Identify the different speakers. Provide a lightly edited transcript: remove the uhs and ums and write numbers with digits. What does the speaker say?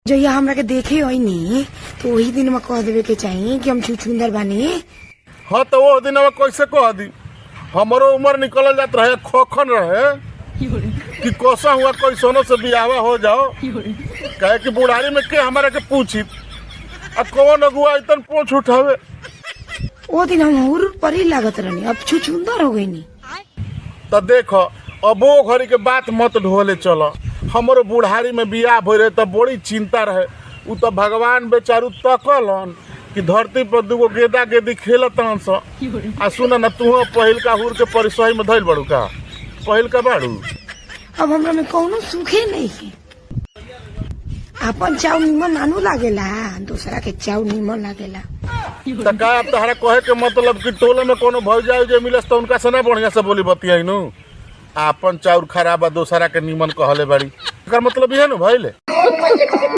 Speaker 1: जो यहाँ हमरा के देखे हो नी तो वही दिन में कह देवे के चाहिए कि हम छुछुंदर बानी।
Speaker 2: हाँ तो वो दिन कैसे कह दी, हमारो उम्र निकल जात रहे खोखन रहे कि कोसा हुआ कैसनो से बियाह हो जाओ, कहे कि बुढ़ारी में के हमारे के पूछी अब कौन अगुआ इतन पूछ उठावे।
Speaker 1: वो दिन हम हुर पर ही लागत रहनी, अब छुछुंदर हो गई नी।
Speaker 2: तो देखो अब वो घड़ी के बात मत ढोले चलो, हमारो बुढ़ारी में बियाह हो रहे तो बड़ी चिंता रहे। उ तो भगवान बेचारू तकलन कि धरती पर दूगो गेदा गेदी खेलतन स। आ सुन न तू पहिल का हुर के परिसय में धइल बड़ू का, पहिल का बाड़ू।
Speaker 1: अब हमरा में कौनो सुखे नहीं है। अपन चाव निमन नानू लागेला, दूसरा के चाव निमन लागेला।
Speaker 2: तो का अब तहरा कहे के मतलब कि टोले में कोनो भौजाई जे मिलस तो उनका से ना बढ़िया से बोली बतियाई नु। आपन चाउर खराब दूसरा के निमन कहले बाड़ी, एकर मतलब ये नु भइले।